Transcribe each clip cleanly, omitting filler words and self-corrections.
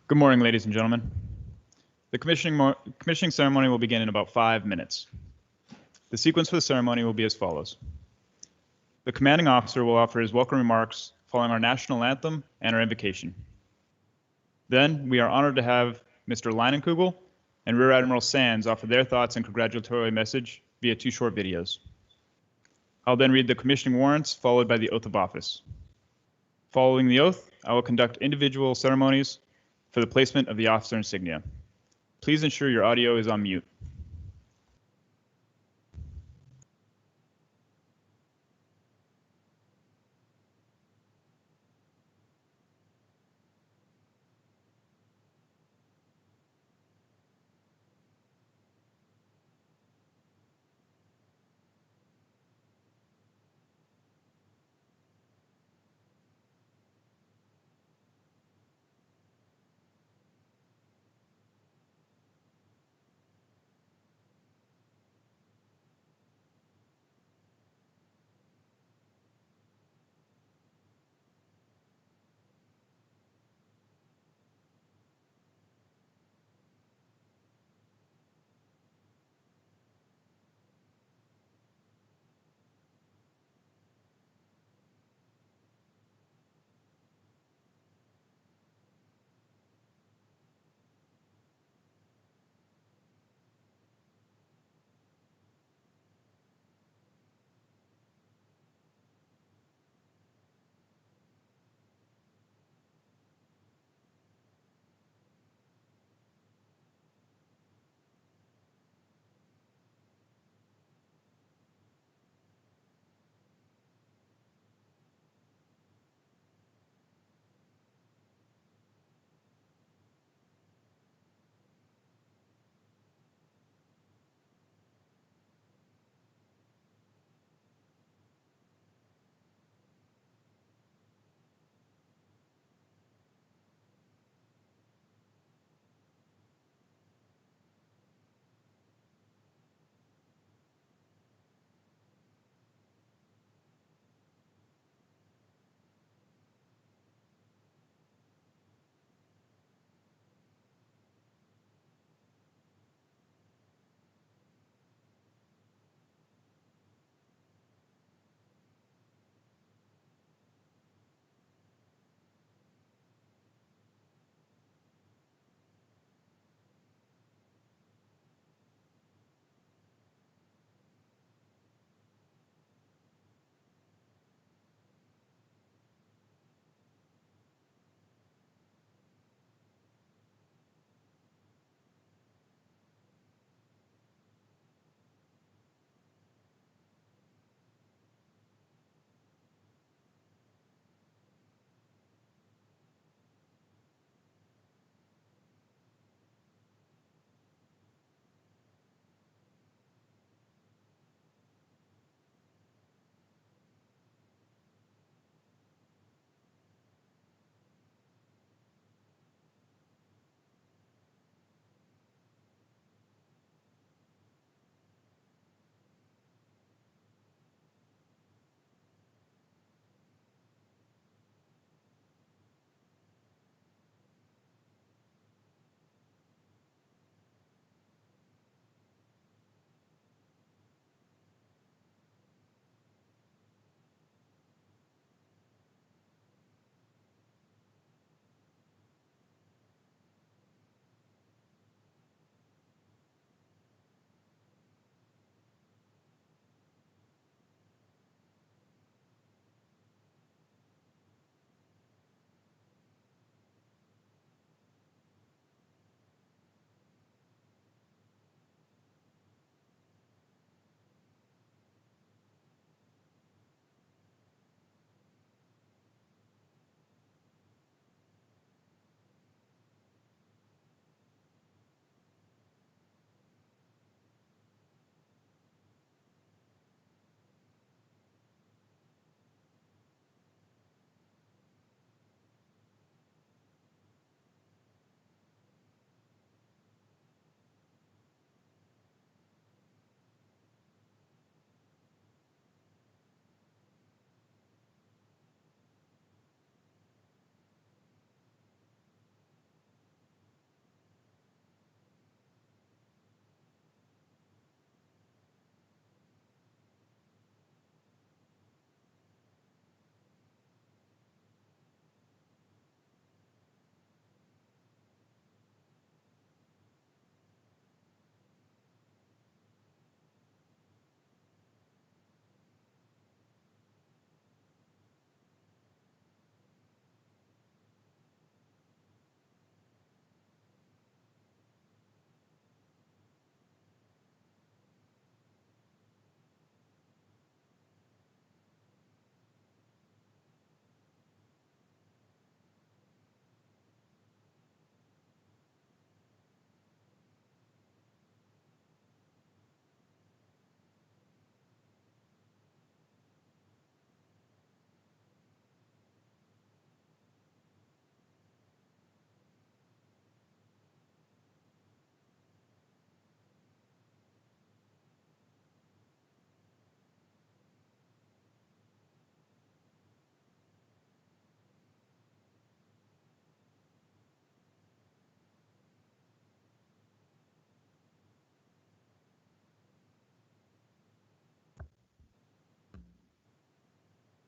Good morning, ladies and gentlemen. The commissioning ceremony will begin in about 5 minutes. The sequence for the ceremony will be as follows. The commanding officer will offer his welcome remarks following our national anthem and our invocation. Then we are honored to have Mr. Leinenkugel and Rear Admiral Sands offer their thoughts and congratulatory message via 2 short videos. I'll then read the commissioning warrants followed by the oath of office. Following the oath, I will conduct individual ceremonies for the placement of the officer insignia. Please ensure your audio is on mute.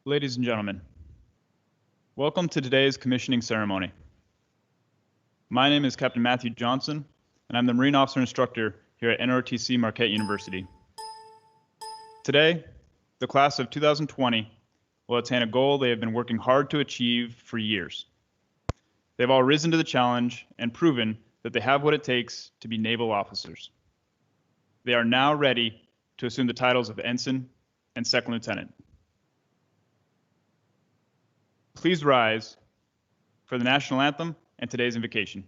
Ladies and gentlemen, welcome to today's commissioning ceremony. My name is Captain Matthew Johnson, and I'm the Marine Officer Instructor here at NROTC Marquette University. Today, the class of 2020 will attain a goal they have been working hard to achieve for years. They've all risen to the challenge and proven that they have what it takes to be naval officers. They are now ready to assume the titles of ensign and second lieutenant. Please rise for the national anthem and today's invocation.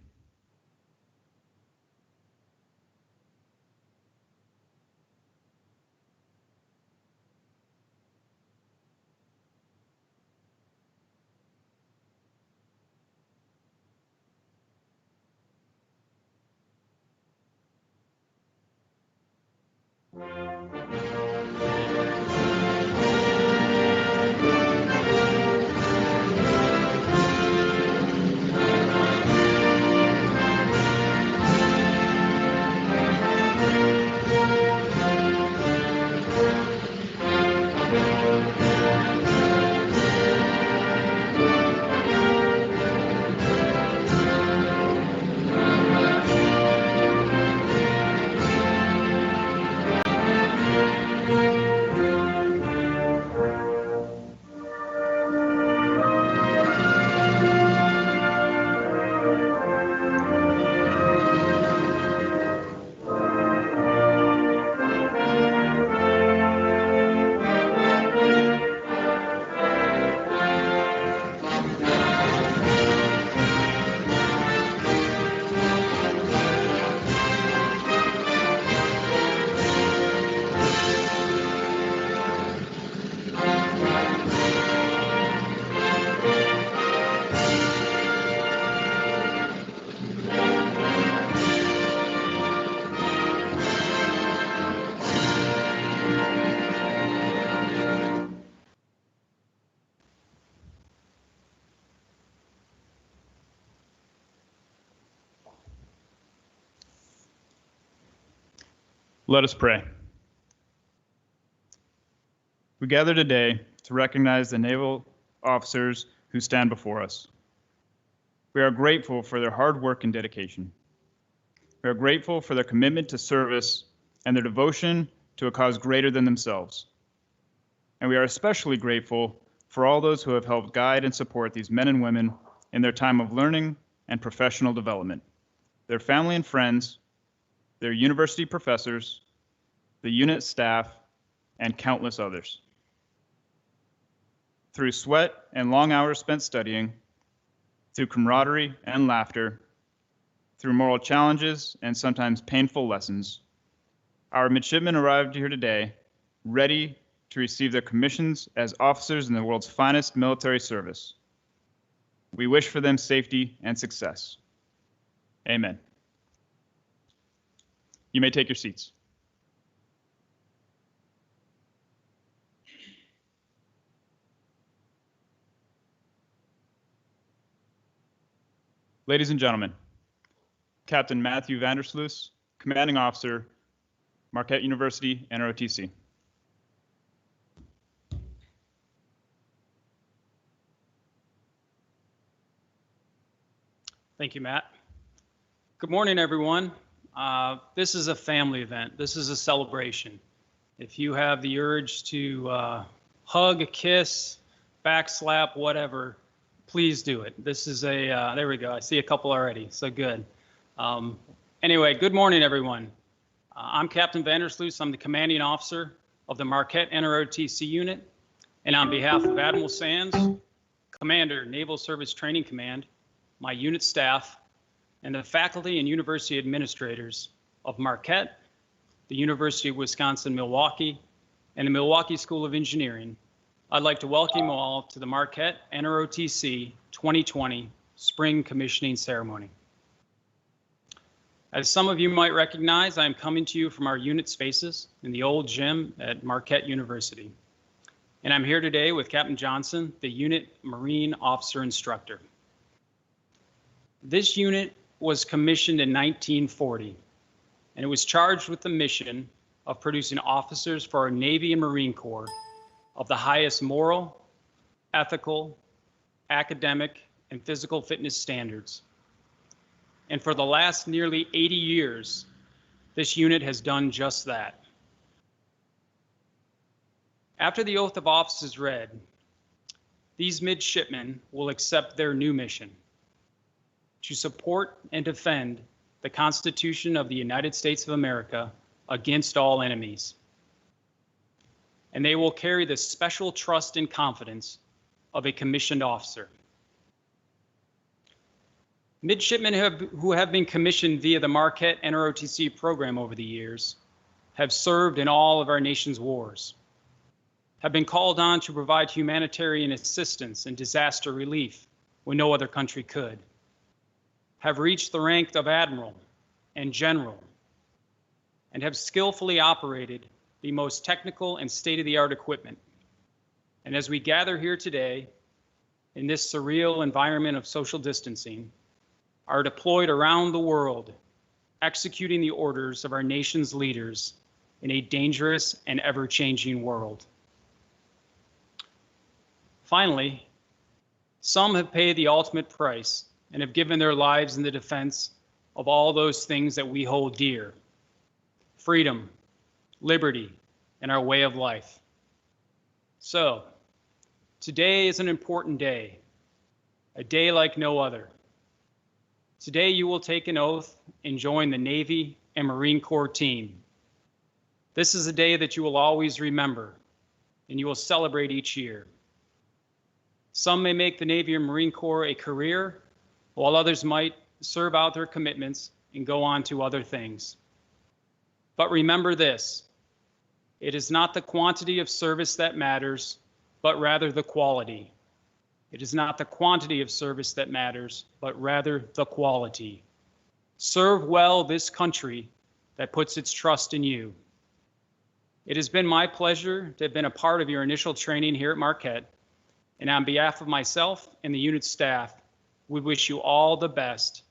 Let us pray. We gather today to recognize the naval officers who stand before us. We are grateful for their hard work and dedication. We are grateful for their commitment to service and their devotion to a cause greater than themselves. And we are especially grateful for all those who have helped guide and support these men and women in their time of learning and professional development, their family and friends, their university professors, the unit staff, and countless others. Through sweat and long hours spent studying, through camaraderie and laughter, through moral challenges and sometimes painful lessons, our midshipmen arrived here today ready to receive their commissions as officers in the world's finest military service. We wish for them safety and success. Amen. You may take your seats. Ladies and gentlemen, Captain Matthew Vandersloot, Commanding Officer, Marquette University, NROTC. Thank you, Matt. Good morning, everyone. This is a family event. This is a celebration. If you have the urge to hug, kiss, backslap, whatever, please do it. This is a, there we go. I see a couple already, so good. Anyway, good morning, everyone. I'm Captain Vandersloot. I'm the commanding officer of the Marquette NROTC unit. And on behalf of Admiral Sands, Commander, Naval Service Training Command, my unit staff, and the faculty and university administrators of Marquette, the University of Wisconsin-Milwaukee, and the Milwaukee School of Engineering, I'd like to welcome you all to the Marquette NROTC 2020 Spring Commissioning Ceremony. As some of you might recognize, I am coming to you from our unit spaces in the old gym at Marquette University. And I'm here today with Captain Johnson, the unit Marine Officer Instructor. This unit was commissioned in 1940, and it was charged with the mission of producing officers for our Navy and Marine Corps of the highest moral, ethical, academic, and physical fitness standards. And for the last nearly 80 years, this unit has done just that. After the oath of office is read, these midshipmen will accept their new mission: to support and defend the Constitution of the United States of America against all enemies. And they will carry the special trust and confidence of a commissioned officer. Midshipmen who have been commissioned via the Marquette NROTC program over the years have served in all of our nation's wars, have been called on to provide humanitarian assistance and disaster relief when no other country could, have reached the rank of admiral and general, and have skillfully operated the most technical and state-of-the-art equipment. And as we gather here today, in this surreal environment of social distancing, are deployed around the world, executing the orders of our nation's leaders in a dangerous and ever-changing world. Finally, some have paid the ultimate price and have given their lives in the defense of all those things that we hold dear: freedom, liberty, and our way of life. So, today is an important day, a day like no other. Today you will take an oath and join the Navy and Marine Corps team. This is a day that you will always remember and you will celebrate each year. Some may make the Navy or Marine Corps a career, while others might serve out their commitments and go on to other things. But remember this: it is not the quantity of service that matters, but rather the quality. It is not the quantity of service that matters, but rather the quality. Serve well this country that puts its trust in you. It has been my pleasure to have been a part of your initial training here at Marquette, and on behalf of myself and the unit staff, we wish you all the best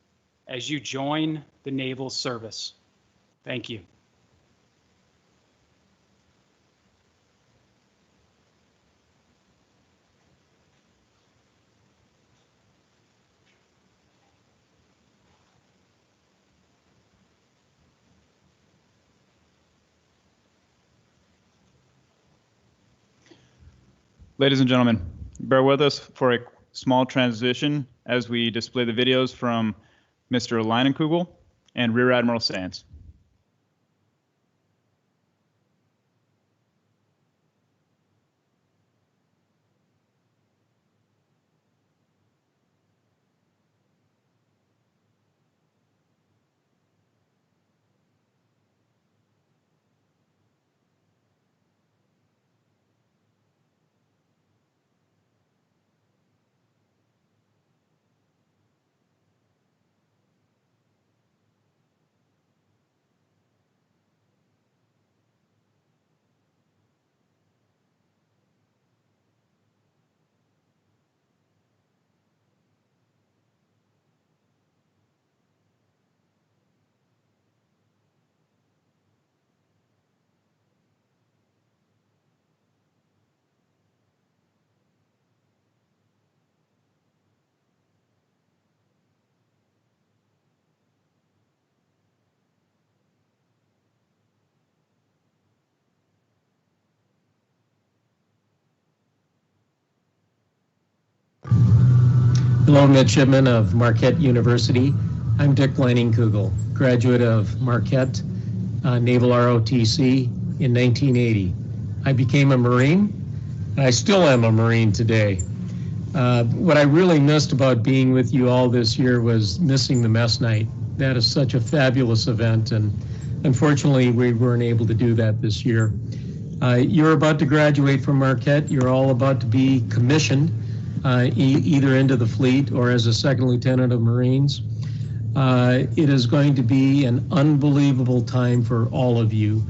as you join the naval service. Thank you. Ladies and gentlemen, bear with us for a small transition as we display the videos from Mr. Leinenkugel and Rear Admiral Sands. Hello, midshipmen of Marquette University. I'm Dick Leinenkugel, graduate of Marquette Naval ROTC in 1980. I became a Marine, and I still am a Marine today. What I really missed about being with you all this year was missing the mess night. That is such a fabulous event, and unfortunately we weren't able to do that this year. You're about to graduate from Marquette. You're all about to be commissioned either into the fleet or as a second lieutenant of Marines. It is going to be an unbelievable time for all of you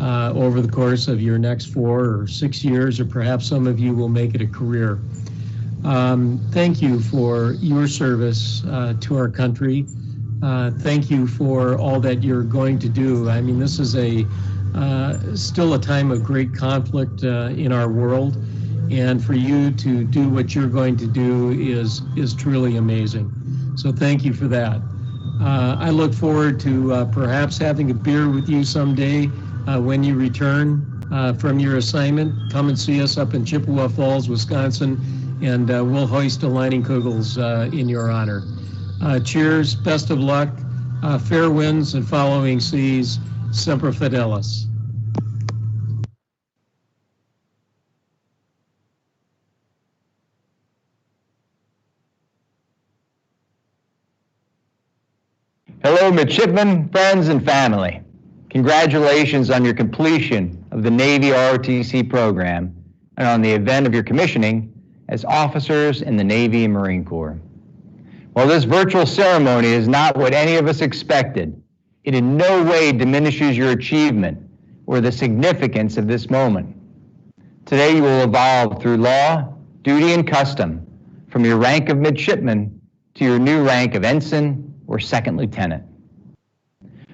over the course of your next 4 or 6 years, or perhaps some of you will make it a career. Thank you for your service to our country. Thank you for all that you're going to do. I mean, this is still a time of great conflict in our world. and for you to do what you're going to do is truly amazing. So thank you for that. I look forward to perhaps having a beer with you someday when you return from your assignment. Come and see us up in Chippewa Falls, Wisconsin, and we'll hoist a Leiningkugels in your honor. Cheers, best of luck, fair winds and following seas, Semper Fidelis. Hello, midshipmen, friends, and family. Congratulations on your completion of the Navy ROTC program and on the event of your commissioning as officers in the Navy and Marine Corps. While this virtual ceremony is not what any of us expected, it in no way diminishes your achievement or the significance of this moment. Today you will evolve through law, duty, and custom from your rank of midshipman to your new rank of ensign or second lieutenant.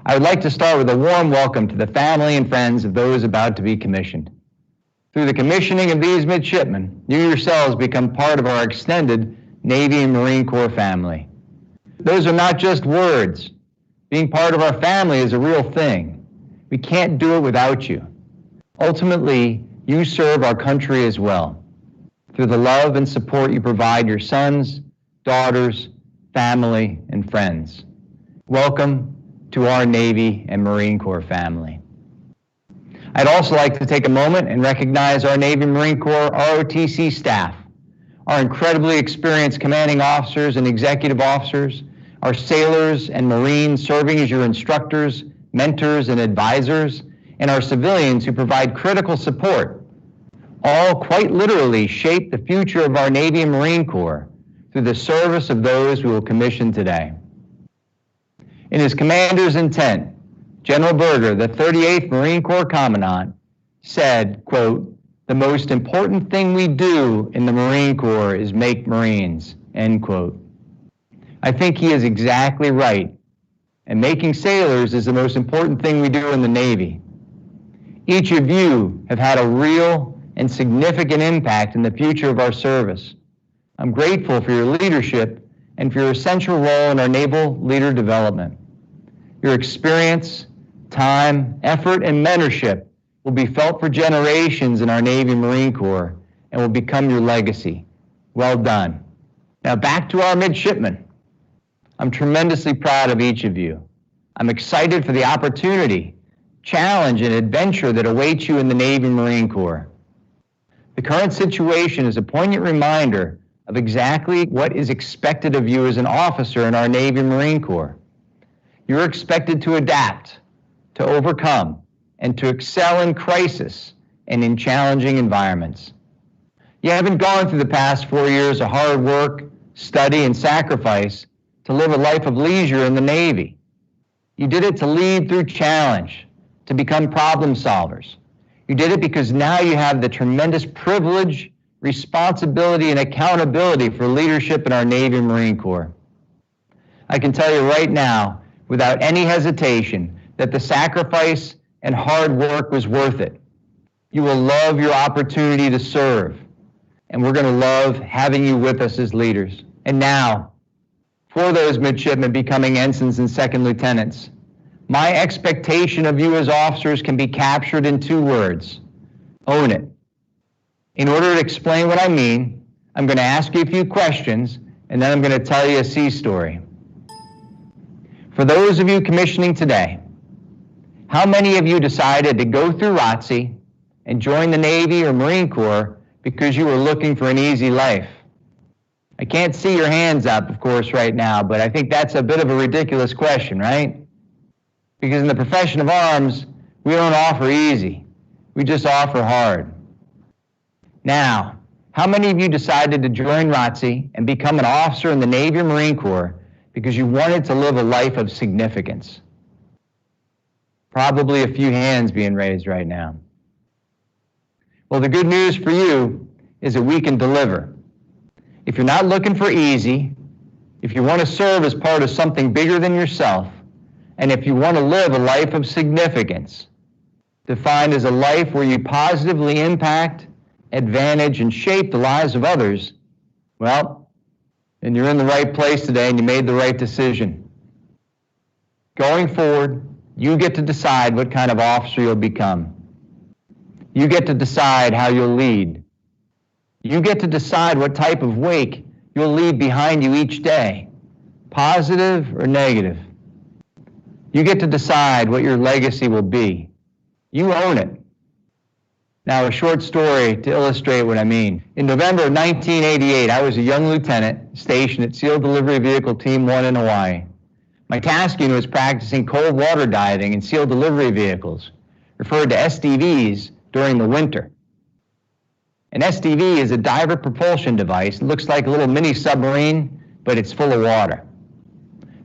I would like to start with a warm welcome to the family and friends of those about to be commissioned. Through the commissioning of these midshipmen, you yourselves become part of our extended Navy and Marine Corps family. Those are not just words. Being part of our family is a real thing. We can't do it without you. Ultimately, you serve our country as well, through the love and support you provide your sons, daughters, family, and friends. Welcome to our Navy and Marine Corps family. I'd also like to take a moment and recognize our Navy and Marine Corps ROTC staff, our incredibly experienced commanding officers and executive officers, our sailors and Marines serving as your instructors, mentors, and advisors, and our civilians who provide critical support, all quite literally shape the future of our Navy and Marine Corps through the service of those we will commission today. In his commander's intent, General Berger, the 38th Marine Corps Commandant, said, quote, "The most important thing we do in the Marine Corps is make Marines," end quote. I think he is exactly right, and making sailors is the most important thing we do in the Navy. Each of you have had a real and significant impact in the future of our service. I'm grateful for your leadership and for your essential role in our naval leader development. Your experience, time, effort, and mentorship will be felt for generations in our Navy and Marine Corps and will become your legacy. Well done. Now back to our midshipmen. I'm tremendously proud of each of you. I'm excited for the opportunity, challenge, and adventure that awaits you in the Navy and Marine Corps. The current situation is a poignant reminder of exactly what is expected of you as an officer in our Navy and Marine Corps. You're expected to adapt, to overcome, and to excel in crisis and in challenging environments. You haven't gone through the past 4 years of hard work, study, and sacrifice to live a life of leisure in the Navy. You did it to lead through challenge, to become problem solvers. You did it because now you have the tremendous privilege, responsibility, and accountability for leadership in our Navy and Marine Corps. I can tell you right now, without any hesitation, that the sacrifice and hard work was worth it. You will love your opportunity to serve, and we're going to love having you with us as leaders. And now, for those midshipmen becoming ensigns and second lieutenants, my expectation of you as officers can be captured in 2 words: own it. In order to explain what I mean, I'm going to ask you a few questions, and then I'm going to tell you a sea story. For those of you commissioning today, how many of you decided to go through ROTC and join the Navy or Marine Corps because you were looking for an easy life? I can't see your hands up, of course, right now, but I think that's a bit of a ridiculous question, right? Because in the profession of arms, we don't offer easy. We just offer hard. Now, how many of you decided to join ROTC and become an officer in the Navy or Marine Corps because you wanted to live a life of significance? Probably a few hands being raised right now. Well, the good news for you is that we can deliver. If you're not looking for easy, if you want to serve as part of something bigger than yourself, and if you want to live a life of significance, defined as a life where you positively impact advantage, and shape the lives of others, well, then you're in the right place today and you made the right decision. Going forward, you get to decide what kind of officer you'll become. You get to decide how you'll lead. You get to decide what type of wake you'll leave behind you each day, positive or negative. You get to decide what your legacy will be. You own it. Now, a short story to illustrate what I mean. In November of 1988, I was a young lieutenant stationed at SEAL Delivery Vehicle Team 1 in Hawaii. My task unit was practicing cold water diving in SEAL delivery vehicles, referred to SDVs, during the winter. An SDV is a diver propulsion device. It looks like a little mini submarine, but it's full of water.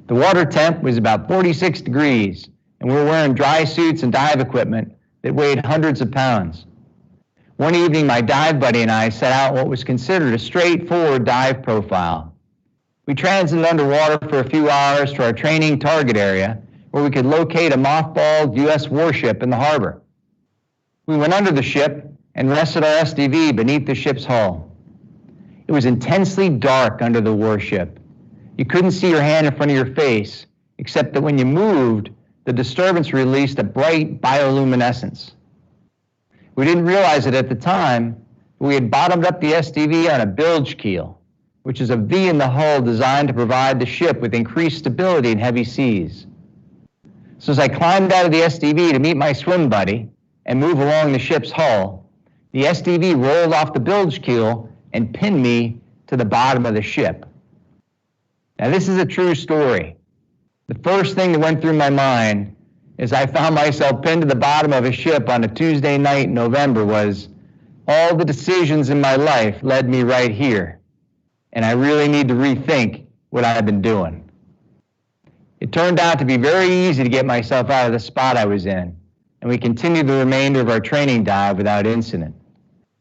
The water temp was about 46 degrees, and we were wearing dry suits and dive equipment that weighed hundreds of pounds. One evening, my dive buddy and I set out what was considered a straightforward dive profile. We transited underwater for a few hours to our training target area, where we could locate a mothballed U.S. warship in the harbor. We went under the ship and rested our SDV beneath the ship's hull. It was intensely dark under the warship. You couldn't see your hand in front of your face, except that when you moved, the disturbance released a bright bioluminescence. We didn't realize it at the time, but we had bottomed up the SDV on a bilge keel, which is a V in the hull designed to provide the ship with increased stability in heavy seas. So as I climbed out of the SDV to meet my swim buddy and move along the ship's hull, the SDV rolled off the bilge keel and pinned me to the bottom of the ship. Now, this is a true story. The first thing that went through my mind as I found myself pinned to the bottom of a ship on a Tuesday night in November was, all the decisions in my life led me right here, and I really need to rethink what I've been doing. It turned out to be very easy to get myself out of the spot I was in, and we continued the remainder of our training dive without incident.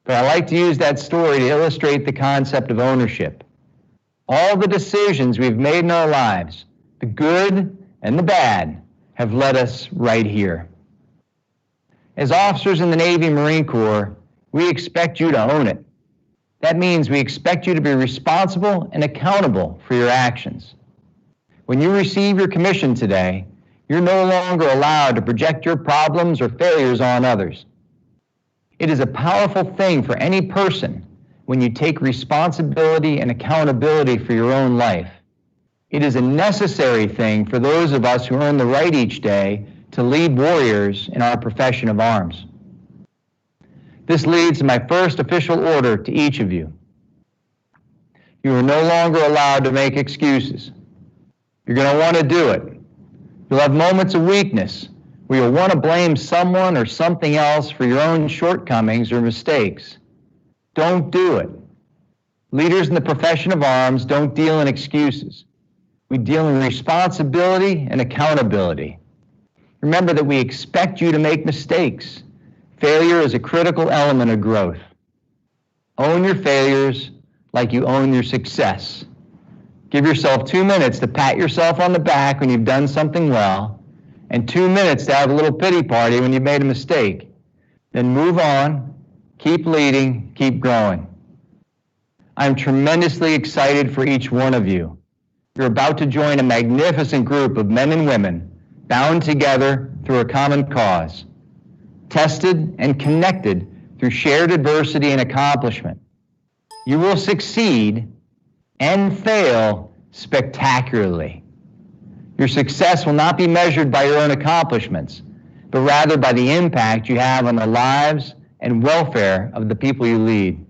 But I like to use that story to illustrate the concept of ownership. All the decisions we've made in our lives, the good and the bad, have led us right here. As officers in the Navy and Marine Corps, we expect you to own it. That means we expect you to be responsible and accountable for your actions. When you receive your commission today, you're no longer allowed to project your problems or failures on others. It is a powerful thing for any person when you take responsibility and accountability for your own life. It is a necessary thing for those of us who earn the right each day to lead warriors in our profession of arms. This leads to my first official order to each of you. You are no longer allowed to make excuses. You're going to want to do it. You'll have moments of weakness where you'll want to blame someone or something else for your own shortcomings or mistakes. Don't do it. Leaders in the profession of arms don't deal in excuses. We deal in responsibility and accountability. Remember that we expect you to make mistakes. Failure is a critical element of growth. Own your failures like you own your success. Give yourself 2 minutes to pat yourself on the back when you've done something well, and 2 minutes to have a little pity party when you've made a mistake. Then move on, keep leading, keep growing. I'm tremendously excited for each one of you. You're about to join a magnificent group of men and women bound together through a common cause, tested and connected through shared adversity and accomplishment. You will succeed and fail spectacularly. Your success will not be measured by your own accomplishments, but rather by the impact you have on the lives and welfare of the people you lead.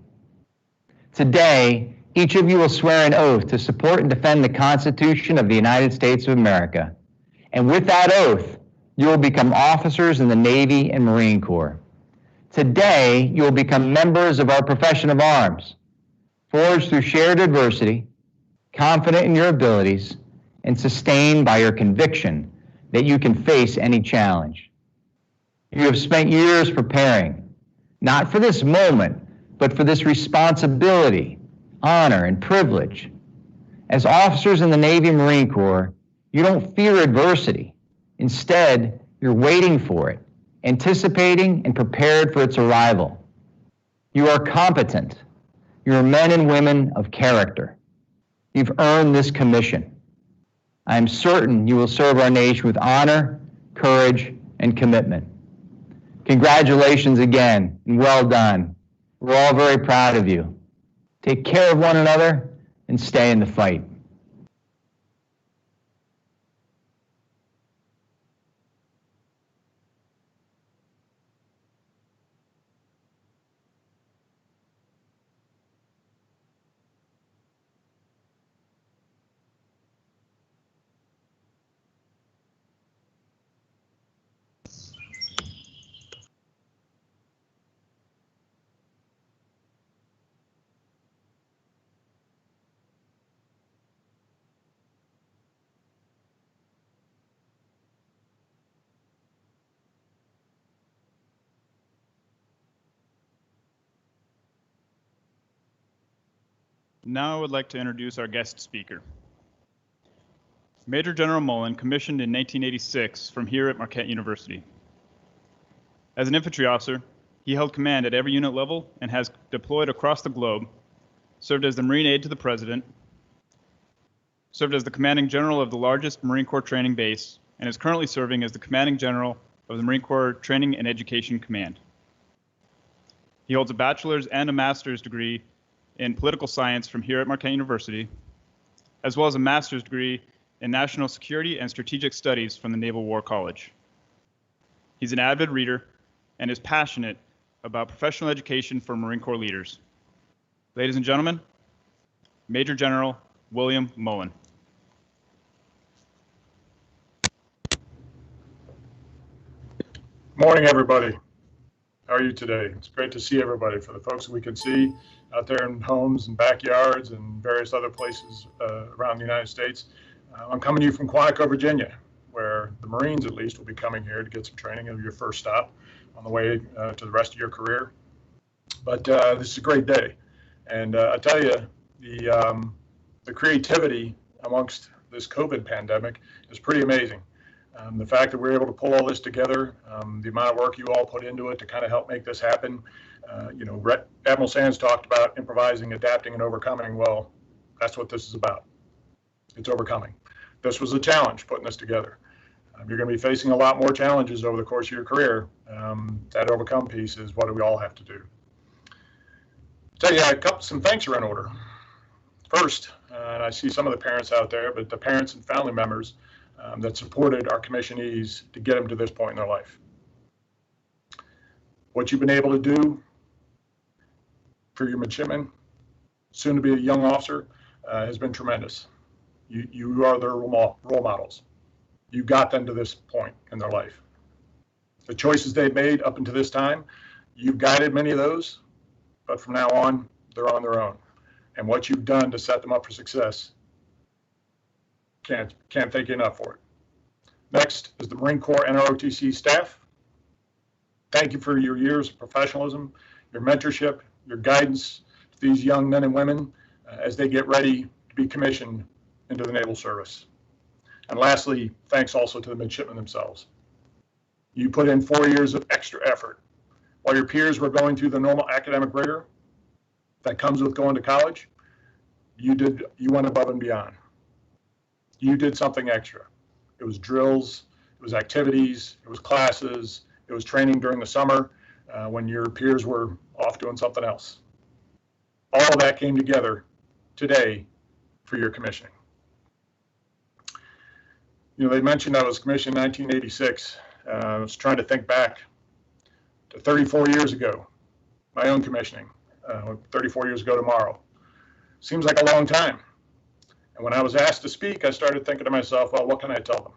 Today, each of you will swear an oath to support and defend the Constitution of the United States of America. And with that oath, you will become officers in the Navy and Marine Corps. Today, you will become members of our profession of arms, forged through shared adversity, confident in your abilities, and sustained by your conviction that you can face any challenge. You have spent years preparing, not for this moment, but for this responsibility, honor, and privilege. As officers in the Navy and Marine Corps, you don't fear adversity. Instead, you're waiting for it, anticipating and prepared for its arrival. You are competent. You are men and women of character. You've earned this commission. I am certain you will serve our nation with honor, courage, and commitment. Congratulations again, and well done. We're all very proud of you. Take care of one another and stay in the fight. Now I would like to introduce our guest speaker. Major General Mullen commissioned in 1986 from here at Marquette University. As an infantry officer, he held command at every unit level and has deployed across the globe, served as the Marine aide to the President, served as the commanding general of the largest Marine Corps training base, and is currently serving as the commanding general of the Marine Corps Training and Education Command. He holds a bachelor's and a master's degree in political science from here at Marquette University, as well as a master's degree in national security and strategic studies from the Naval War College. He's an avid reader and is passionate about professional education for Marine Corps leaders. Ladies and gentlemen, Major General William Mullen. Morning, everybody. How are you today? It's great to see everybody. For the folks that we can see out there in homes and backyards and various other places around the United States, I'm coming to you from Quantico, Virginia, where the Marines at least will be coming here to get some training of your first stop on the way to the rest of your career. But this is a great day. And I tell you, the creativity amongst this COVID pandemic is pretty amazing. The fact that we're able to pull all this together, the amount of work you all put into it to kind of help make this happen. Admiral Sands talked about improvising, adapting, and overcoming. Well, that's what this is about. It's overcoming. This was a challenge, putting this together. You're going to be facing a lot more challenges over the course of your career. That overcome piece is what we all have to do. Tell you, some thanks are in order. First, and I see some of the parents out there, but the parents and family members that supported our commissionees to get them to this point in their life. What you've been able to do for your midshipmen, soon to be a young officer, has been tremendous. You are their role models. You got them to this point in their life. The choices they've made up until this time, you've guided many of those, but from now on, they're on their own. And what you've done to set them up for success, can't thank you enough for it. Next is the Marine Corps NROTC staff. Thank you for your years of professionalism, your mentorship, your guidance to these young men and women as they get ready to be commissioned into the Naval Service. And lastly, thanks also to the midshipmen themselves. You put in 4 years of extra effort. While your peers were going through the normal academic rigor that comes with going to college, you went above and beyond. You did something extra. It was drills, it was activities, it was classes, it was training during the summer when your peers were off doing something else. All of that came together today for your commissioning. They mentioned I was commissioned in 1986. I was trying to think back to 34 years ago, my own commissioning, 34 years ago tomorrow. Seems like a long time. And when I was asked to speak, I started thinking to myself, well, what can I tell them?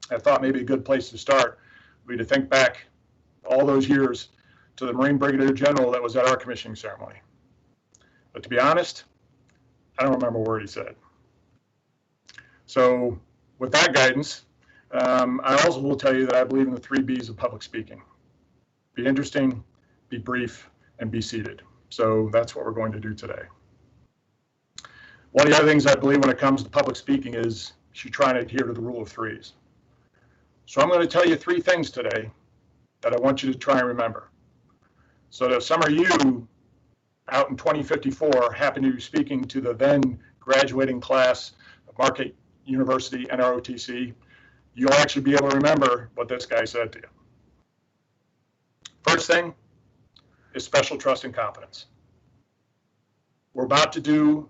I thought maybe a good place to start would be to think back all those years to the Marine Brigadier General that was at our commissioning ceremony. But to be honest, I don't remember a word he said. So with that guidance, I also will tell you that I believe in the 3 B's of public speaking. Be interesting, be brief, and be seated. So that's what we're going to do today. One of the other things I believe when it comes to public speaking is you should try and adhere to the rule of 3s. So I'm going to tell you 3 things today that I want you to try and remember. So that some of you out in 2054 happen to be speaking to the then graduating class of Marquette University NROTC, you'll actually be able to remember what this guy said to you. First thing is special trust and confidence. We're about to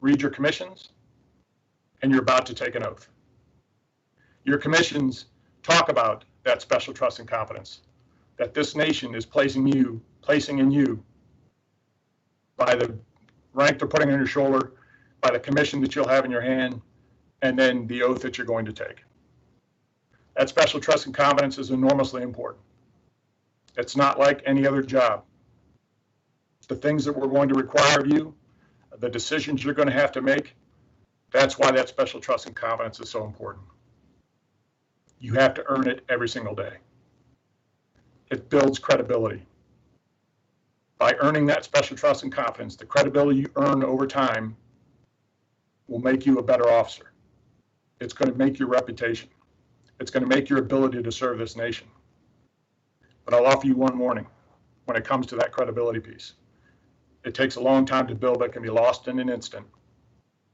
read your commissions, and you're about to take an oath. Your commissions talk about that special trust and confidence that this nation is placing in you by the rank they're putting on your shoulder, by the commission that you'll have in your hand, and then the oath that you're going to take. That special trust and confidence is enormously important. It's not like any other job. The things that we're going to require of you, the decisions you're going to have to make, that's why that special trust and confidence is so important. You have to earn it every single day. It builds credibility. By earning that special trust and confidence, the credibility you earn over time will make you a better officer. It's going to make your reputation. It's going to make your ability to serve this nation. But I'll offer you one warning when it comes to that credibility piece. It takes a long time to build, but it can be lost in an instant.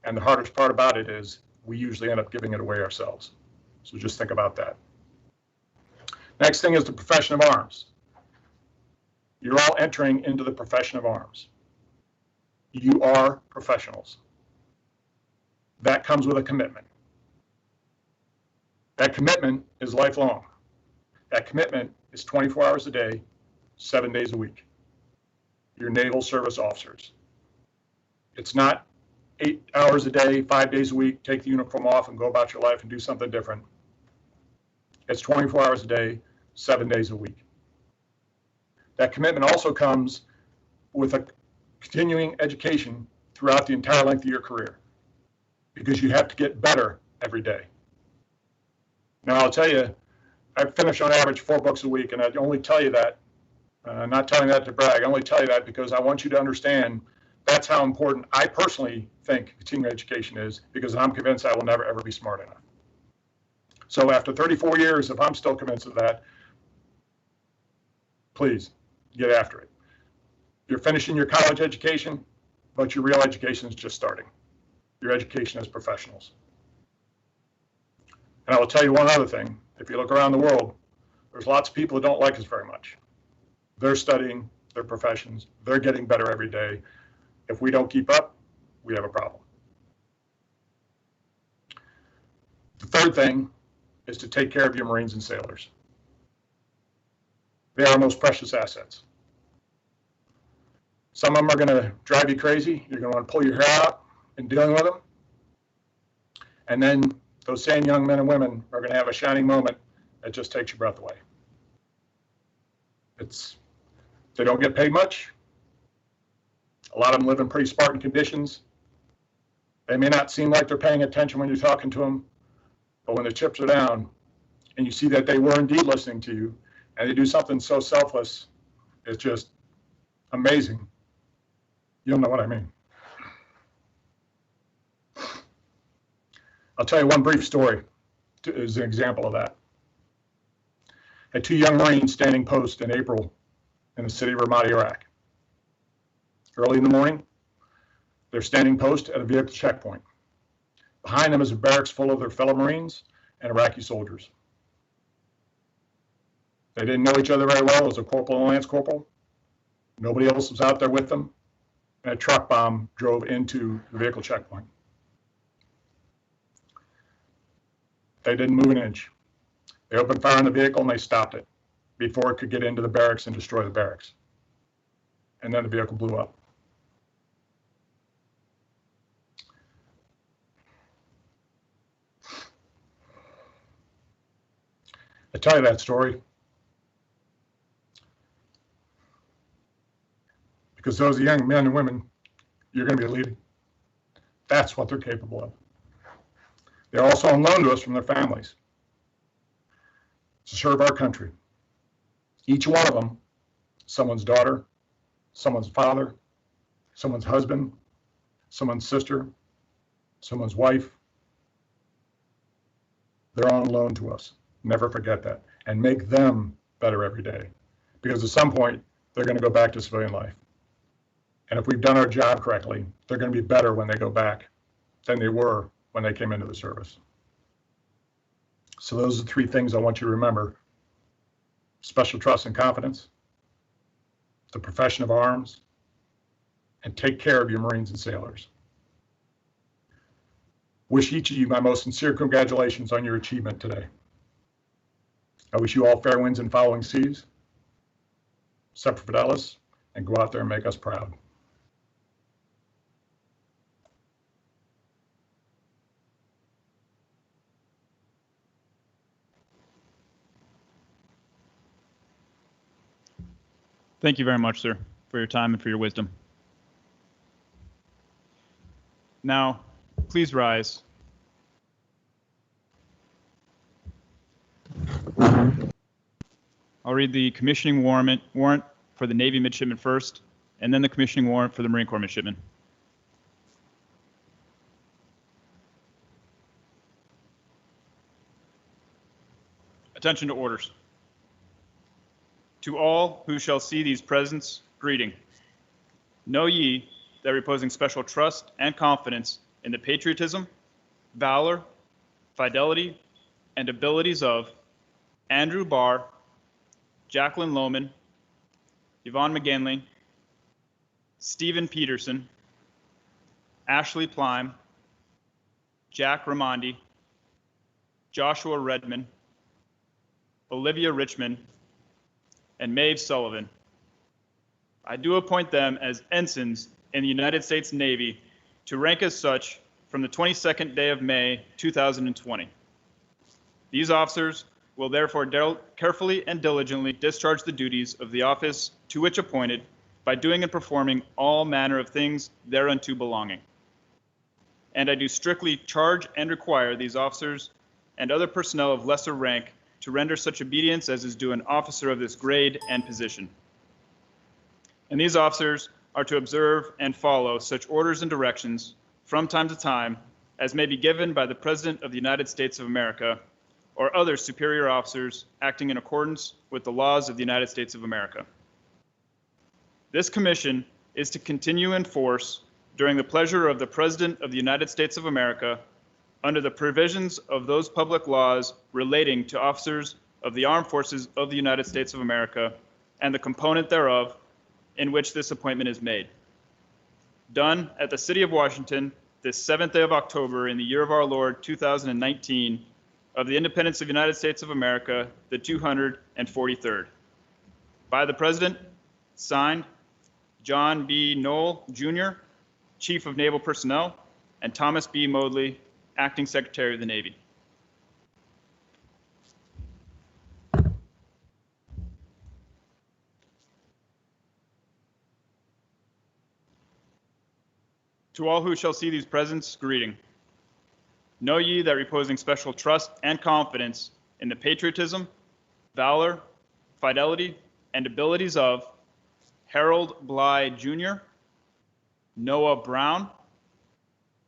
And the hardest part about it is we usually end up giving it away ourselves. So just think about that. Next thing is the profession of arms. You're all entering into the profession of arms. You are professionals. That comes with a commitment. That commitment is lifelong. That commitment is 24 hours a day, 7 days a week. You're naval service officers. It's not 8 hours a day, 5 days a week, take the uniform off and go about your life and do something different. It's 24 hours a day, 7 days a week. That commitment also comes with a continuing education throughout the entire length of your career, because you have to get better every day. Now, I'll tell you, I finish on average 4 books a week, and I only tell you that, not telling that to brag, I only tell you that because I want you to understand that's how important I personally think continuing education is, because I'm convinced I will never, ever be smart enough. So after 34 years, if I'm still convinced of that, please get after it. You're finishing your college education, but your real education is just starting. Your education as professionals. And I will tell you one other thing. If you look around the world, there's lots of people who don't like us very much. They're studying their professions. They're getting better every day. If we don't keep up, we have a problem. The third thing is to take care of your Marines and sailors. They are our most precious assets. Some of them are going to drive you crazy. You're going to want to pull your hair out in dealing with them. And then those same young men and women are going to have a shining moment that just takes your breath away. They don't get paid much. A lot of them live in pretty Spartan conditions. They may not seem like they're paying attention when you're talking to them, but when the chips are down and you see that they were indeed listening to you and they do something so selfless, it's just amazing. You'll know what I mean. I'll tell you one brief story as an example of that. I had 2 young Marines standing post in April in the city of Ramadi, Iraq. Early in the morning, they're standing post at a vehicle checkpoint. Behind them is a barracks full of their fellow Marines and Iraqi soldiers. They didn't know each other very well. It was a corporal and a lance corporal. Nobody else was out there with them. And a truck bomb drove into the vehicle checkpoint. They didn't move an inch. They opened fire on the vehicle and they stopped it before it could get into the barracks and destroy the barracks. And then the vehicle blew up. I tell you that story because those young men and women you're going to be leading, that's what they're capable of. They're also on loan to us from their families to serve our country. Each one of them, someone's daughter, someone's father, someone's husband, someone's sister, someone's wife. They're on loan to us. Never forget that. And make them better every day. Because at some point, they're going to go back to civilian life. And if we've done our job correctly, they're going to be better when they go back than they were when they came into the service. So those are the three things I want you to remember: special trust and confidence, the profession of arms, and take care of your Marines and sailors. Wish each of you my most sincere congratulations on your achievement today. I wish you all fair winds and following seas, Semper Fidelis, and go out there and make us proud. Thank you very much, sir, for your time and for your wisdom. Now, please rise. I'll read the commissioning warrant for the Navy midshipman first, and then the commissioning warrant for the Marine Corps midshipman. Attention to orders. To all who shall see these presents, greeting. Know ye that reposing special trust and confidence in the patriotism, valor, fidelity, and abilities of Andrew Barr, Jacqueline Lohman, Yvonne McGinley, Stephen Peterson, Ashley Plime, Jack Ramondi, Joshua Redman, Olivia Richmond, and Maeve Sullivan. I do appoint them as ensigns in the United States Navy to rank as such from the 22nd day of May, 2020. These officers will therefore carefully and diligently discharge the duties of the office to which appointed by doing and performing all manner of things thereunto belonging. And I do strictly charge and require these officers and other personnel of lesser rank to render such obedience as is due an officer of this grade and position. And these officers are to observe and follow such orders and directions from time to time as may be given by the President of the United States of America or other superior officers acting in accordance with the laws of the United States of America. This commission is to continue in force during the pleasure of the President of the United States of America under the provisions of those public laws relating to officers of the armed forces of the United States of America and the component thereof in which this appointment is made. Done at the City of Washington, this 7th day of October in the year of our Lord 2019 of the Independence of the United States of America, the 243rd. By the President, signed, John B. Knoll, Jr., Chief of Naval Personnel, and Thomas B. Modley, Acting Secretary of the Navy. To all who shall see these presents, greeting. Know ye that reposing special trust and confidence in the patriotism, valor, fidelity, and abilities of Harold Bly, Jr., Noah Brown,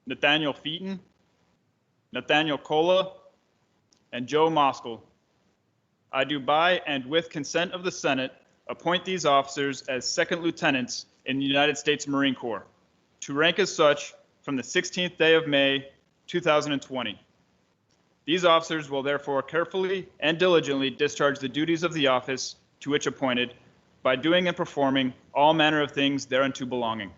Nathaniel Featon, Nathaniel Cola, and Joe Moskell. I do by and with consent of the Senate appoint these officers as second lieutenants in the United States Marine Corps, to rank as such from the 16th day of May, 2020. These officers will therefore carefully and diligently discharge the duties of the office to which appointed by doing and performing all manner of things thereunto belonging.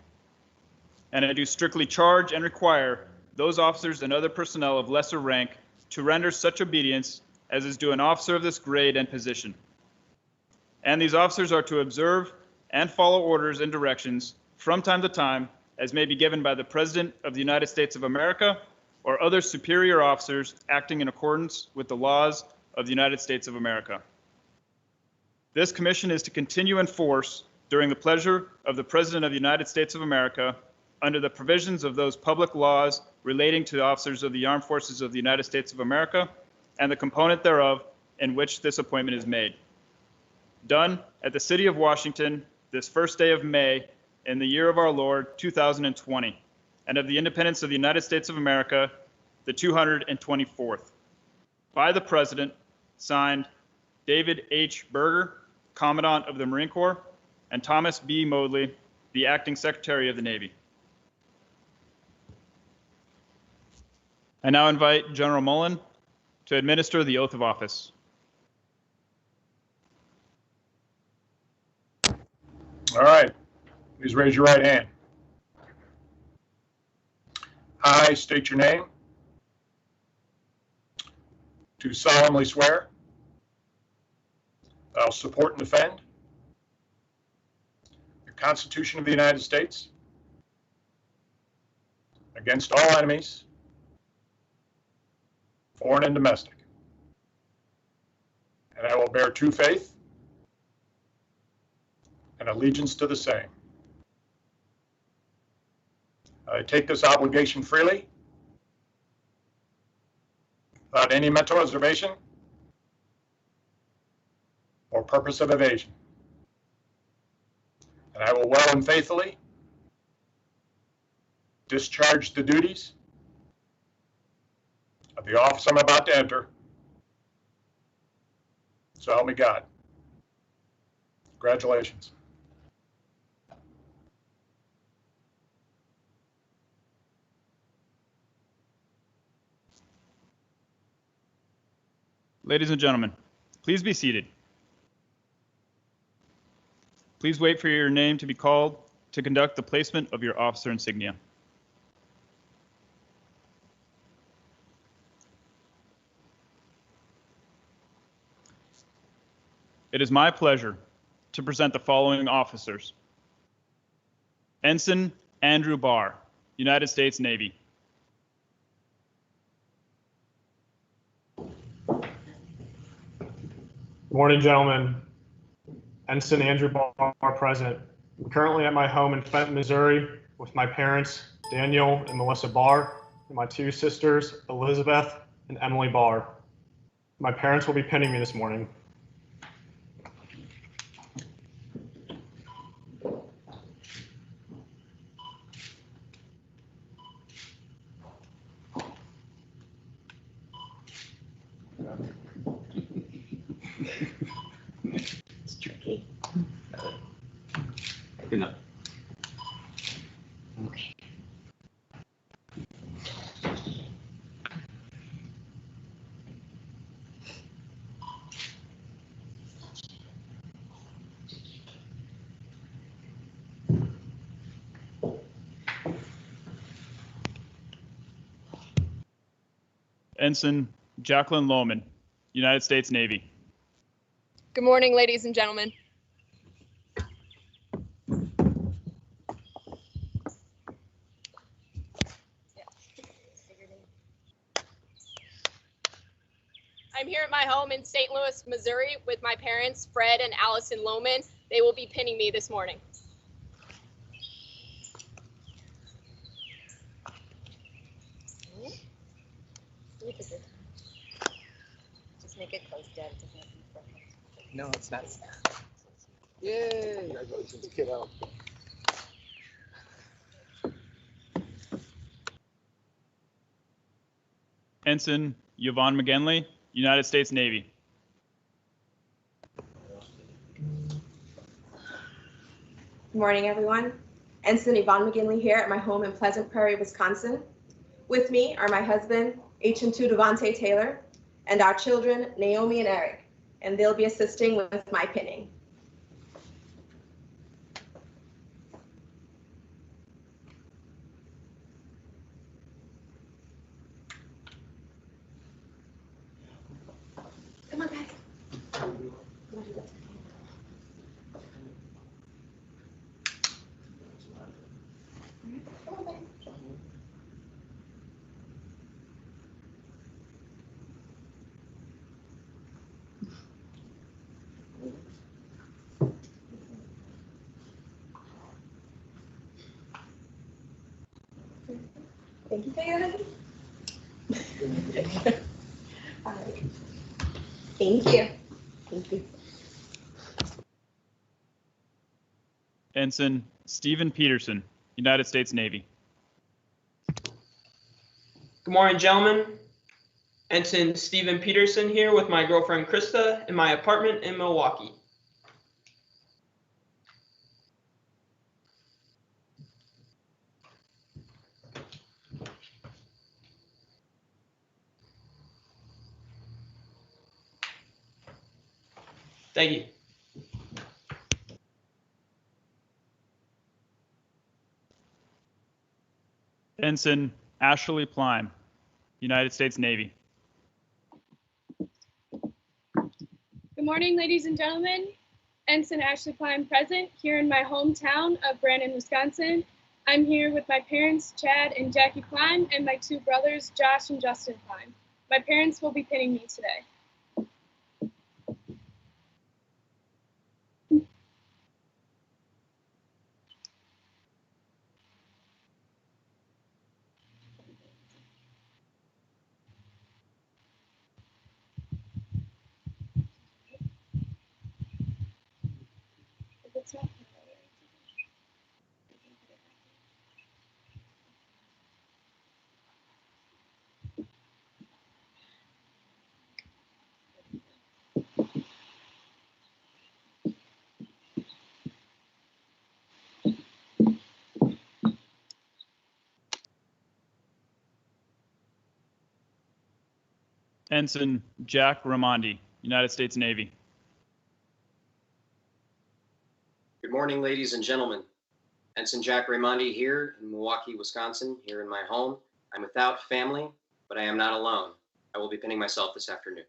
And I do strictly charge and require those officers and other personnel of lesser rank to render such obedience as is due an officer of this grade and position. And these officers are to observe and follow orders and directions from time to time as may be given by the President of the United States of America or other superior officers acting in accordance with the laws of the United States of America. This commission is to continue in force during the pleasure of the President of the United States of America under the provisions of those public laws relating to the officers of the armed forces of the United States of America and the component thereof in which this appointment is made. Done at the City of Washington this 1st day of May in the year of our Lord 2020, and of the Independence of the United States of America, the 224th. By the President, signed David H. Berger, Commandant of the Marine Corps, and Thomas B. Modley, the Acting Secretary of the Navy. I now invite General Mullen to administer the oath of office. All right, please raise your right hand. I state your name. Do solemnly swear that I'll support and defend the Constitution of the United States against all enemies, foreign and domestic, and I will bear true faith and allegiance to the same. I take this obligation freely, without any mental reservation or purpose of evasion. And I will well and faithfully discharge the duties of the office I'm about to enter. So help me God. Congratulations. Ladies and gentlemen, please be seated. Please wait for your name to be called to conduct the placement of your officer insignia. It is my pleasure to present the following officers. Ensign Andrew Barr, United States Navy. Good morning, gentlemen. Ensign Andrew Barr present. I'm currently at my home in Fenton, Missouri with my parents, Daniel and Melissa Barr, and my two sisters, Elizabeth and Emily Barr. My parents will be pinning me this morning. It's tricky. Good enough. Okay. Ensign Jacqueline Lohman, United States Navy. Good morning, ladies and gentlemen. I'm here at my home in St. Louis, Missouri with my parents, Fred and Allison Lohman. They will be pinning me this morning. Just make it close, Dad. It doesn't have to be perfect. No, it's not. Yay! Congratulations, kiddo. Ensign Yvonne McGinley, United States Navy. Good morning, everyone. Ensign Yvonne McGinley here at my home in Pleasant Prairie, Wisconsin. With me are my husband, HM2 Devontae Taylor, and our children, Naomi and Eric, and they'll be assisting with my pinning. Come on, guys. Thank you for your help. All right. Thank you. Thank you. Ensign Stephen Peterson, United States Navy. Good morning, gentlemen. Ensign Stephen Peterson here with my girlfriend Krista in my apartment in Milwaukee. Thank you. Ensign Ashley Plime, United States Navy. Good morning, ladies and gentlemen. Ensign Ashley Plime present here in my hometown of Brandon, Wisconsin. I'm here with my parents, Chad and Jackie Plime, and my two brothers, Josh and Justin Plime. My parents will be pinning me today. If it's not- Ensign Jack Ramondi, United States Navy. Good morning, ladies and gentlemen. Ensign Jack Raimondi here in Milwaukee, Wisconsin, here in my home. I'm without family, but I am not alone. I will be pinning myself this afternoon.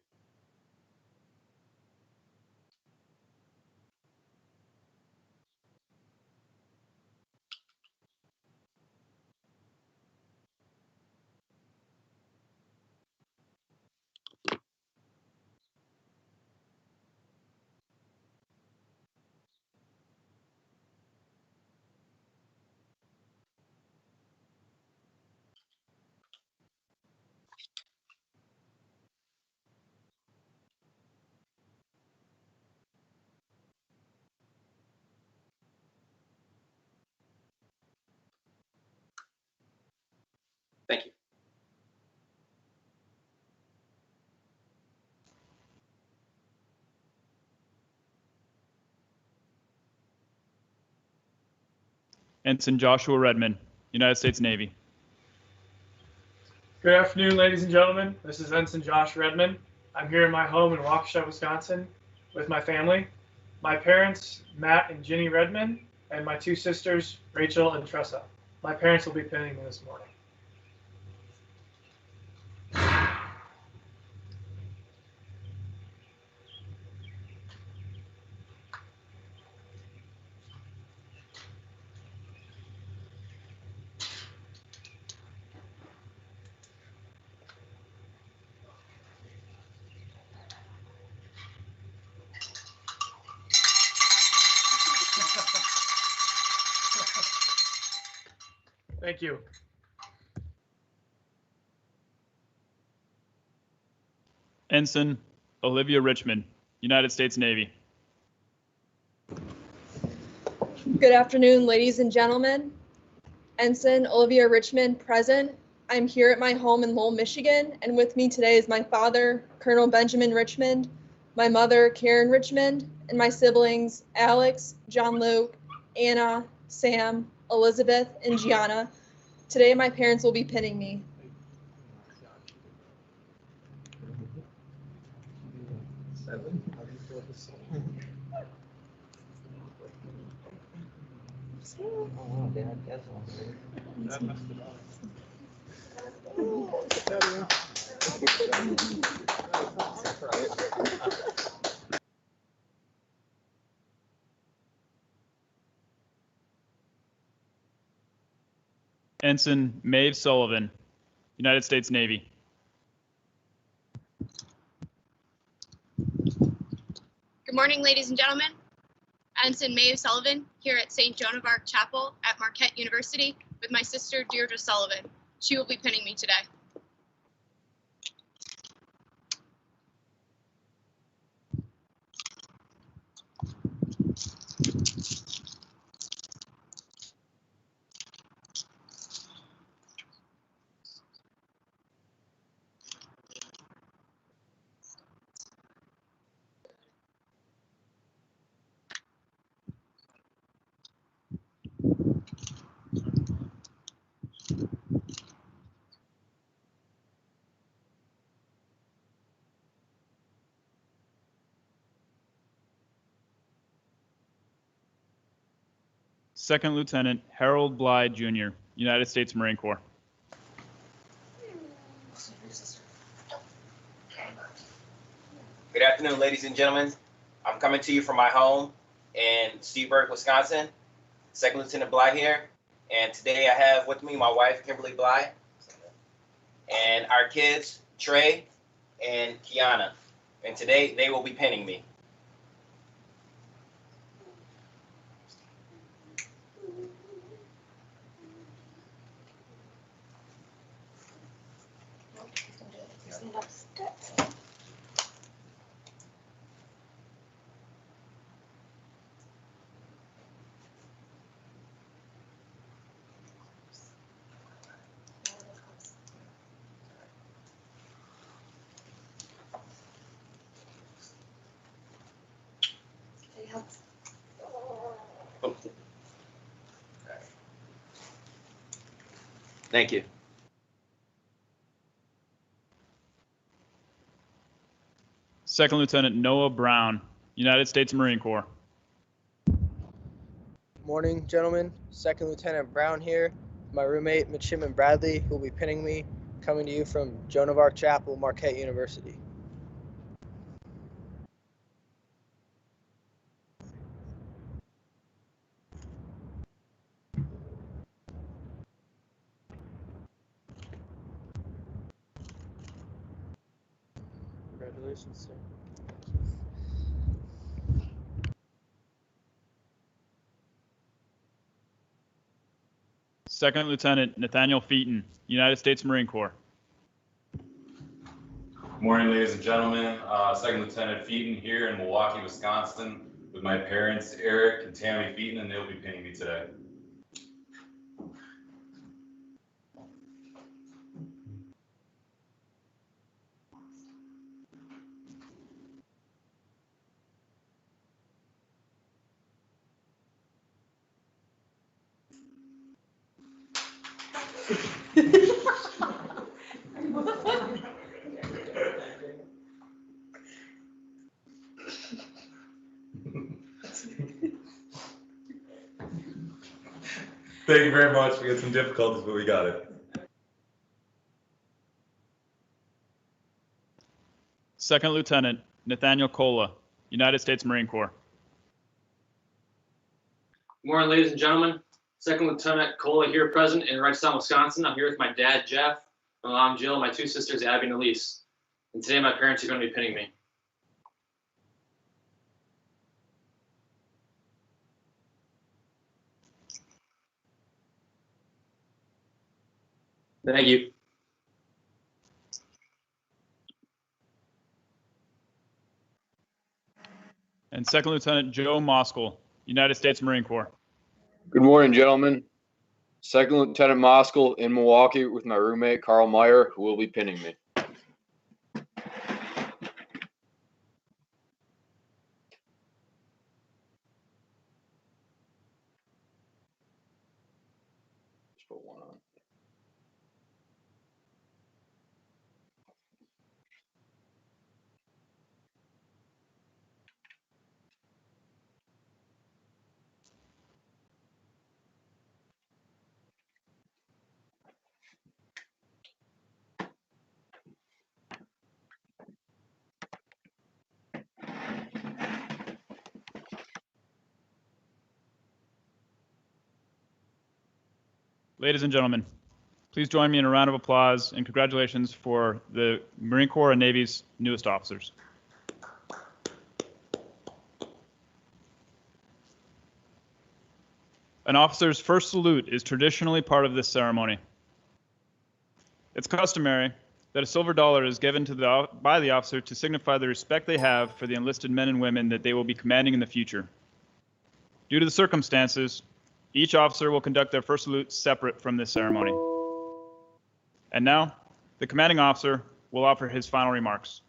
Thank you. Ensign Joshua Redmond, United States Navy. Good afternoon, ladies and gentlemen. This is Ensign Josh Redmond. I'm here in my home in Waukesha, Wisconsin, with my family. My parents, Matt and Ginny Redmond, and my two sisters, Rachel and Tressa. My parents will be pinning me this morning. Thank you. Ensign Olivia Richmond, United States Navy. Good afternoon, ladies and gentlemen. Ensign Olivia Richmond present. I'm here at my home in Lowell, Michigan, and with me today is my father, Colonel Benjamin Richmond, my mother, Karen Richmond, and my siblings, Alex, John Luke, Anna, Sam, Elizabeth, and Gianna. Today, my parents will be pinning me. Ensign Maeve Sullivan, United States Navy. Good morning, ladies and gentlemen. Ensign Maeve Sullivan here at St. Joan of Arc Chapel at Marquette University with my sister Deirdre Sullivan. She will be pinning me today. Second Lieutenant Harold Bly, Jr., United States Marine Corps. Good afternoon, ladies and gentlemen. I'm coming to you from my home in Steveburg, Wisconsin. Second Lieutenant Bly here. And today I have with me my wife, Kimberly Bly, and our kids, Trey and Kiana. And today they will be pinning me. Thank you. Second Lieutenant Noah Brown, United States Marine Corps. Morning, gentlemen. Second Lieutenant Brown here. My roommate, Midshipman Bradley, who will be pinning me, coming to you from Joan of Arc Chapel, Marquette University. Congratulations, sir. Second Lieutenant Nathaniel Featon, United States Marine Corps. Good morning, ladies and gentlemen. Second Lieutenant Featon here in Milwaukee, Wisconsin, with my parents, Eric and Tammy Featon, and they'll be pinning me today. Thank you very much. We had some difficulties, but we got it. Second Lieutenant Nathaniel Cola, United States Marine Corps. Good morning, ladies and gentlemen. Second Lieutenant Cola here, present in Wrightstown, Wisconsin. I'm here with my dad, Jeff, my mom, Jill, and my two sisters, Abby and Elise. And today my parents are going to be pinning me. Thank you. And Second Lieutenant Joe Moskal, United States Marine Corps. Good morning, gentlemen. Second Lieutenant Moskal in Milwaukee with my roommate, Carl Meyer, who will be pinning me. Just put one on. Ladies and gentlemen, please join me in a round of applause and congratulations for the Marine Corps and Navy's newest officers. An officer's first salute is traditionally part of this ceremony. It's customary that a silver dollar is given by the officer to signify the respect they have for the enlisted men and women that they will be commanding in the future. Due to the circumstances, each officer will conduct their first salute separate from this ceremony. And now, the commanding officer will offer his final remarks.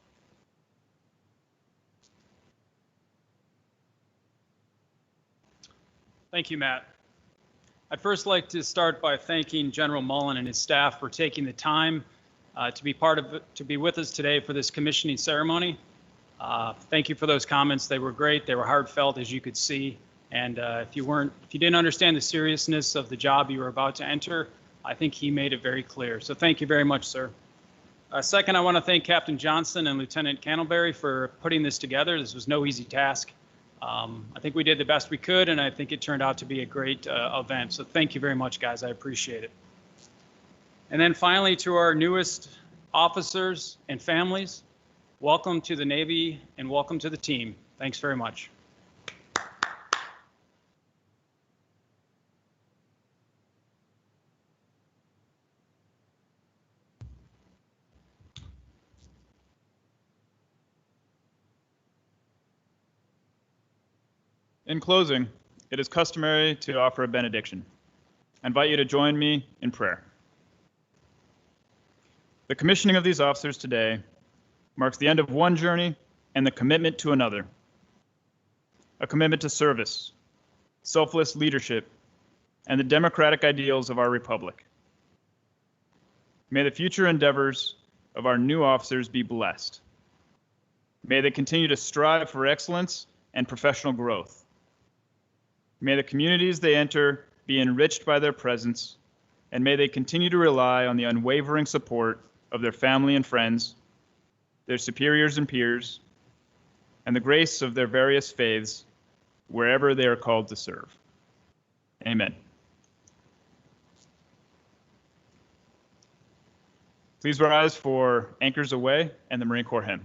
Thank you, Matt. I'd first like to start by thanking General Mullen and his staff for taking the time to be with us today for this commissioning ceremony. Thank you for those comments. They were great. They were heartfelt, as you could see. And if you didn't understand the seriousness of the job you were about to enter, I think he made it very clear. So thank you very much, sir. Second, I want to thank Captain Johnson and Lieutenant Candleberry for putting this together. This was no easy task. I think we did the best we could, and I think it turned out to be a great event. So thank you very much, guys. I appreciate it. And then finally, to our newest officers and families, welcome to the Navy and welcome to the team. Thanks very much. In closing, it is customary to offer a benediction. I invite you to join me in prayer. The commissioning of these officers today marks the end of one journey and the commitment to another. A commitment to service, selfless leadership, and the democratic ideals of our republic. May the future endeavors of our new officers be blessed. May they continue to strive for excellence and professional growth. May the communities they enter be enriched by their presence, and may they continue to rely on the unwavering support of their family and friends, their superiors and peers, and the grace of their various faiths wherever they are called to serve. Amen. Please rise for Anchors Aweigh and the Marine Corps hymn.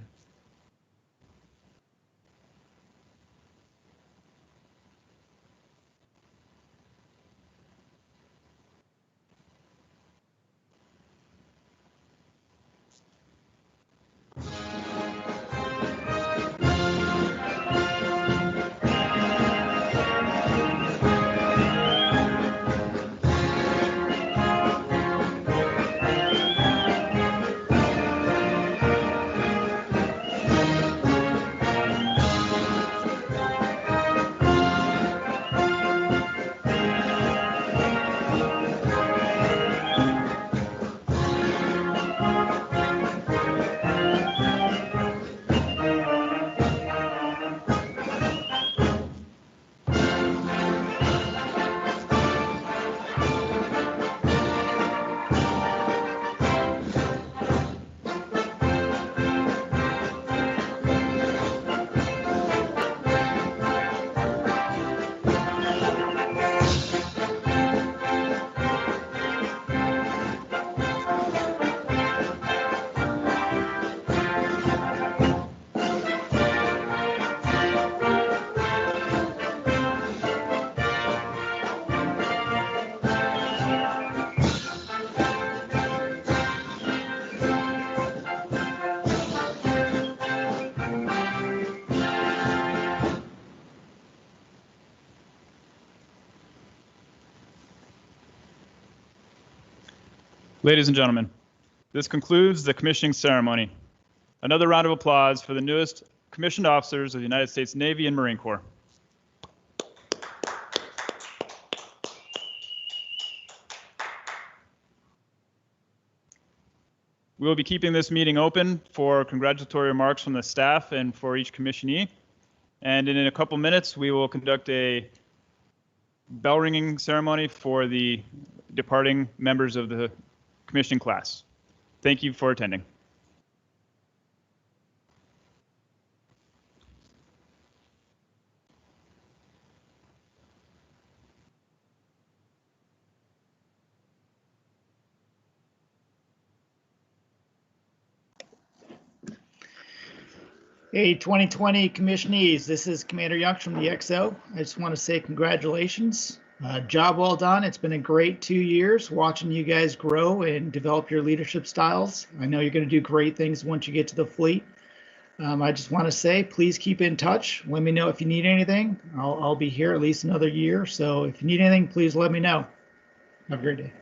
Ladies and gentlemen, this concludes the commissioning ceremony. Another round of applause for the newest commissioned officers of the United States Navy and Marine Corps. We will be keeping this meeting open for congratulatory remarks from the staff and for each commissionee. And in a couple minutes, we will conduct a bell ringing ceremony for the departing members of the commissioning class. Thank you for attending. Hey, 2020 commissionees, this is Commander Youngs from the XO. I just want to say congratulations. Job well done. It's been a great 2 years watching you guys grow and develop your leadership styles. I know you're going to do great things once you get to the fleet. I just want to say, please keep in touch. Let me know if you need anything. I'll be here at least another year. So if you need anything, please let me know. Have a great day.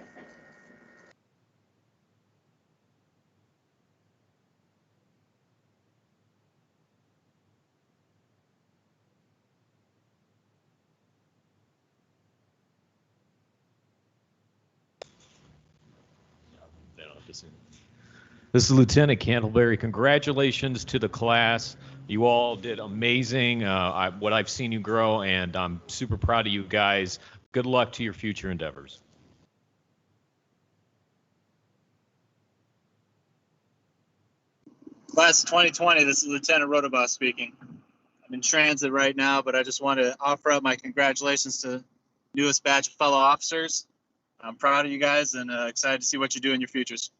This is Lieutenant Candleberry. Congratulations to the class. You all did amazing. What I've seen you grow, and I'm super proud of you guys. Good luck to your future endeavors. Class of 2020, this is Lieutenant Rotobaugh speaking. I'm in transit right now, but I just want to offer up my congratulations to newest batch of fellow officers. I'm proud of you guys and excited to see what you do in your futures.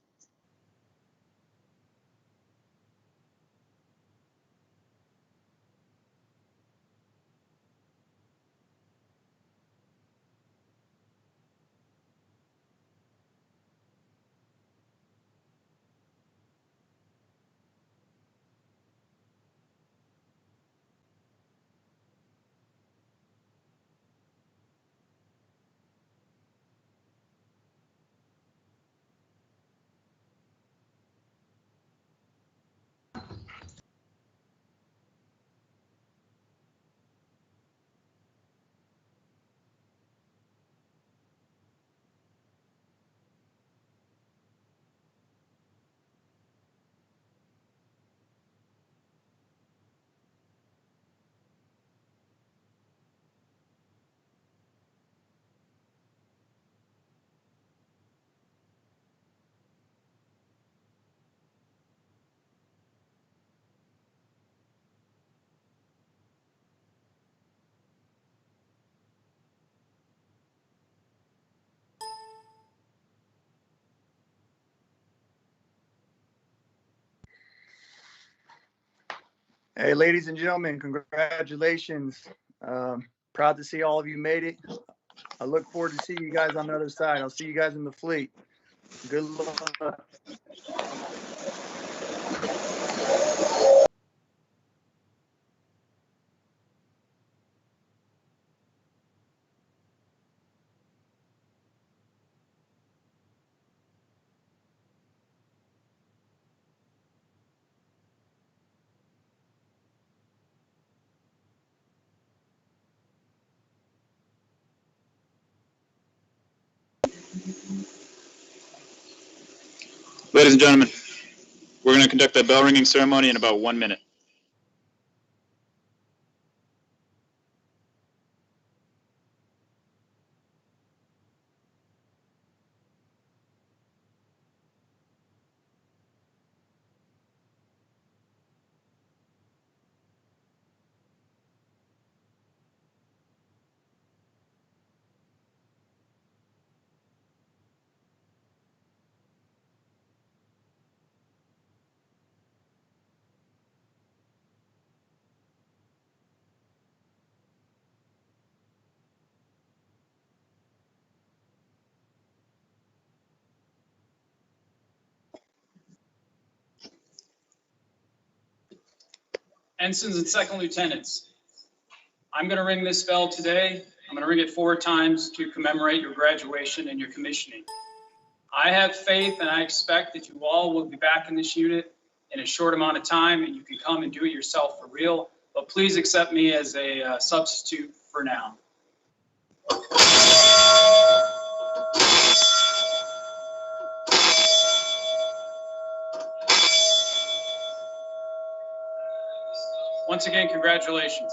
Hey, ladies and gentlemen, congratulations. Proud to see all of you made it. I look forward to seeing you guys on the other side. I'll see you guys in the fleet. Good luck. Ladies and gentlemen, we're going to conduct the bell ringing ceremony in about 1 minute. Ensigns and second lieutenants, I'm going to ring this bell today. I'm going to ring it 4 times to commemorate your graduation and your commissioning. I have faith and I expect that you all will be back in this unit in a short amount of time and you can come and do it yourself for real, but please accept me as a substitute for now. Once again, congratulations.